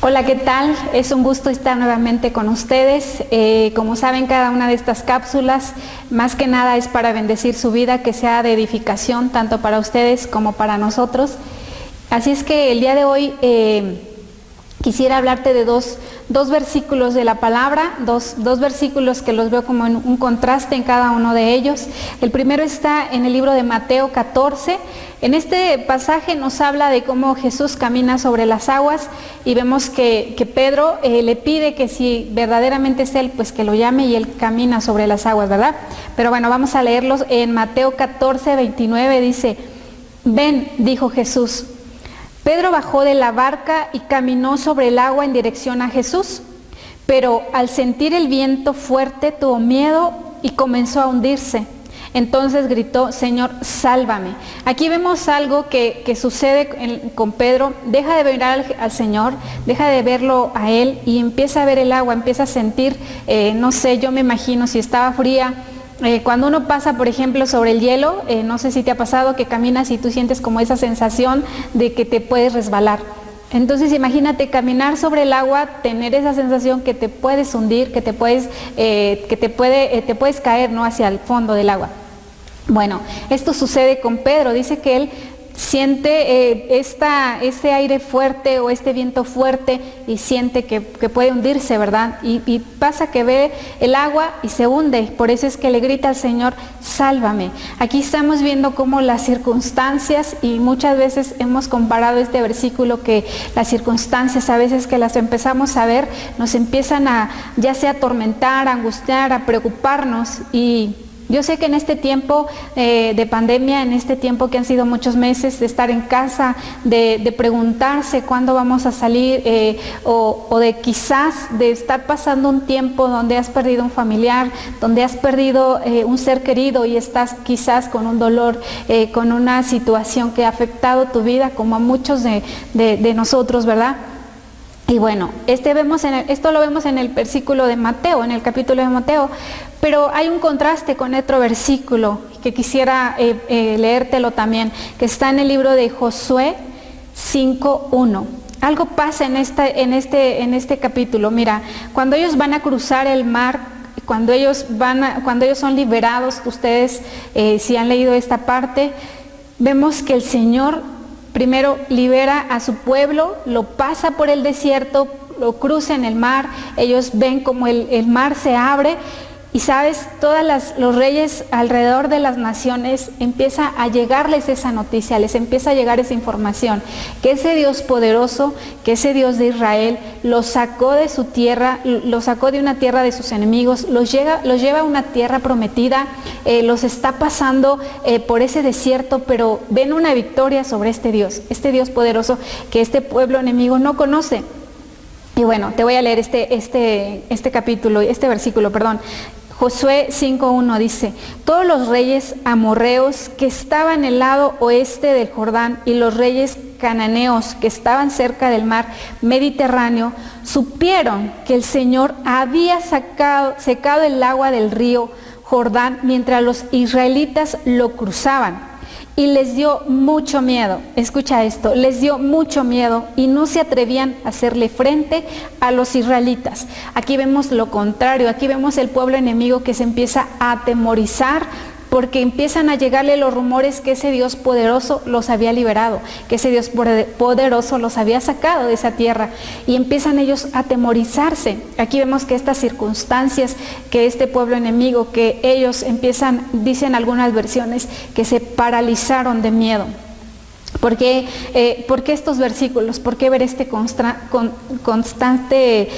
Hola, ¿qué tal? Es un gusto estar nuevamente con ustedes. Como saben, cada una de estas cápsulas, más que nada es para bendecir su vida, que sea de edificación tanto para ustedes como para nosotros. Así es que el día de hoy quisiera hablarte de dos versículos de la palabra, dos versículos que los veo como en un contraste en cada uno de ellos. El primero está en el libro de Mateo 14. En este pasaje nos habla de cómo Jesús camina sobre las aguas y vemos que Pedro le pide que si verdaderamente es él, pues que lo llame, y él camina sobre las aguas, ¿verdad? Pero bueno, vamos a leerlos. En Mateo 14, 29 dice: «Ven», dijo Jesús. Pedro bajó de la barca y caminó sobre el agua en dirección a Jesús, pero al sentir el viento fuerte tuvo miedo y comenzó a hundirse. Entonces gritó: «Señor, sálvame». Aquí vemos algo que sucede con Pedro. Deja de ver al Señor, deja de verlo a Él y empieza a ver el agua, empieza a sentir, no sé, yo me imagino si estaba fría. Cuando uno pasa, por ejemplo, sobre el hielo, no sé si te ha pasado que caminas y tú sientes como esa sensación de que te puedes resbalar. Entonces imagínate caminar sobre el agua, tener esa sensación que te puedes hundir, que te puedes caer, ¿no?, hacia el fondo del agua. Bueno, esto sucede con Pedro. Dice que él siente ese aire fuerte o este viento fuerte y siente que puede hundirse, ¿verdad? Y pasa que ve el agua y se hunde. Por eso es que le grita al Señor: «Sálvame». Aquí estamos viendo cómo las circunstancias, y muchas veces hemos comparado este versículo, que las circunstancias, a veces que las empezamos a ver, nos empiezan a ya sea atormentar, a angustiar, a preocuparnos. Y yo sé que en este tiempo de pandemia, en este tiempo que han sido muchos meses de estar en casa, de preguntarse cuándo vamos a salir, o de quizás de estar pasando un tiempo donde has perdido un familiar, donde has perdido un ser querido y estás quizás con un dolor, con una situación que ha afectado tu vida, como a muchos de nosotros, ¿verdad? Y bueno, esto lo vemos en el versículo de Mateo, en el capítulo de Mateo, pero hay un contraste con otro versículo que quisiera leértelo también, que está en el libro de Josué 5:1. Algo pasa en este capítulo. Mira, cuando ellos van a cruzar el mar, cuando ellos son liberados, ustedes si han leído esta parte, vemos que el Señor primero libera a su pueblo, lo pasa por el desierto, lo cruza en el mar. Ellos ven como el mar se abre. Y sabes, los reyes alrededor de las naciones empieza a llegarles esa noticia, les empieza a llegar esa información, que ese Dios poderoso, que ese Dios de Israel los sacó de su tierra, los sacó de una tierra de sus enemigos, los lleva a una tierra prometida, los está pasando por ese desierto, pero ven una victoria sobre este Dios poderoso que este pueblo enemigo no conoce. Y bueno, te voy a leer este versículo. Josué 5:1 dice: «Todos los reyes amorreos que estaban en el lado oeste del Jordán y los reyes cananeos que estaban cerca del mar Mediterráneo supieron que el Señor había secado el agua del río Jordán mientras los israelitas lo cruzaban. Y les dio mucho miedo». Escucha esto: les dio mucho miedo y no se atrevían a hacerle frente a los israelitas. Aquí vemos lo contrario. Aquí vemos el pueblo enemigo que se empieza a atemorizar, porque empiezan a llegarle los rumores que ese Dios poderoso los había liberado, que ese Dios poderoso los había sacado de esa tierra, y empiezan ellos a atemorizarse. Aquí vemos que estas circunstancias, que este pueblo enemigo, que ellos dicen algunas versiones, que se paralizaron de miedo. ¿Por qué estos versículos? ¿Por qué ver este constante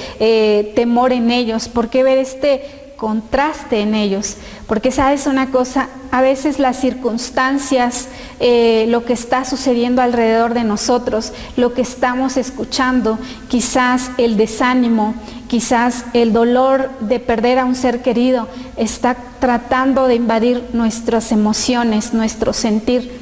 temor en ellos? ¿Por qué ver este contraste en ellos? Porque sabes una cosa, a veces las circunstancias, lo que está sucediendo alrededor de nosotros, lo que estamos escuchando, quizás el desánimo, quizás el dolor de perder a un ser querido, está tratando de invadir nuestras emociones, nuestro sentir.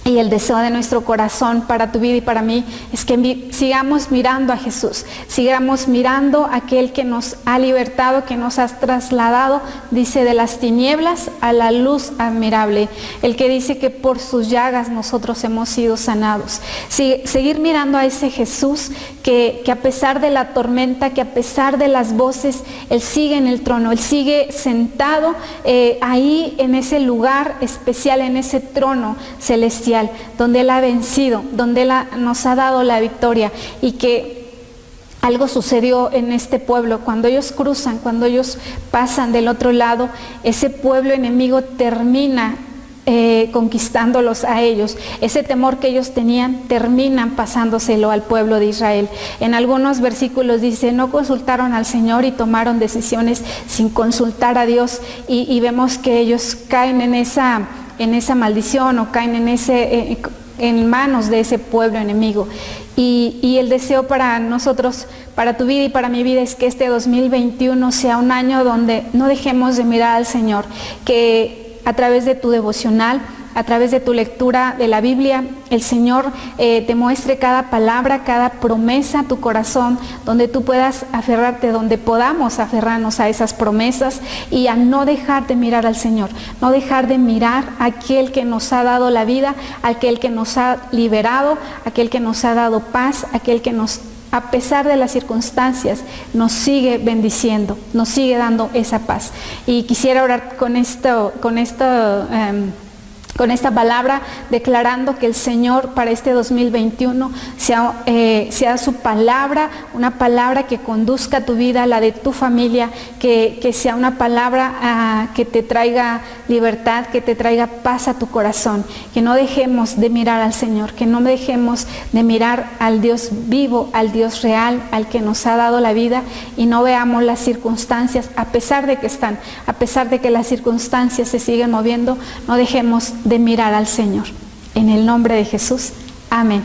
Y el deseo de nuestro corazón para tu vida y para mí es que sigamos mirando a Jesús, sigamos mirando a aquel que nos ha libertado, que nos ha trasladado, dice, de las tinieblas a la luz admirable. El que dice que por sus llagas nosotros hemos sido sanados. Seguir mirando a ese Jesús que a pesar de la tormenta, que a pesar de las voces, Él sigue en el trono, Él sigue sentado ahí en ese lugar especial, en ese trono celestial, donde Él ha vencido, donde Él nos ha dado la victoria. Y que algo sucedió en este pueblo, cuando ellos cruzan, cuando ellos pasan del otro lado, ese pueblo enemigo termina conquistándolos a ellos. Ese temor que ellos tenían, terminan pasándoselo al pueblo de Israel. En algunos versículos dice, no consultaron al Señor y tomaron decisiones sin consultar a Dios, y vemos que ellos caen en esa maldición, o caen en manos de ese pueblo enemigo. Y el deseo para nosotros, para tu vida y para mi vida, es que este 2021 sea un año donde no dejemos de mirar al Señor, que a través de tu devocional, a través de tu lectura de la Biblia, el Señor te muestre cada palabra, cada promesa a tu corazón, donde tú puedas aferrarte, donde podamos aferrarnos a esas promesas, y a no dejar de mirar al Señor, no dejar de mirar a aquel que nos ha dado la vida, aquel que nos ha liberado, aquel que nos ha dado paz, aquel que a pesar de las circunstancias, nos sigue bendiciendo, nos sigue dando esa paz. Y quisiera orar con esta palabra, declarando que el Señor para este 2021 sea su palabra, una palabra que conduzca tu vida, la de tu familia, que sea una palabra que te traiga libertad, que te traiga paz a tu corazón, que no dejemos de mirar al Señor, que no dejemos de mirar al Dios vivo, al Dios real, al que nos ha dado la vida, y no veamos las circunstancias, a pesar de que las circunstancias se siguen moviendo, no dejemos de mirar al Señor. En el nombre de Jesús, amén.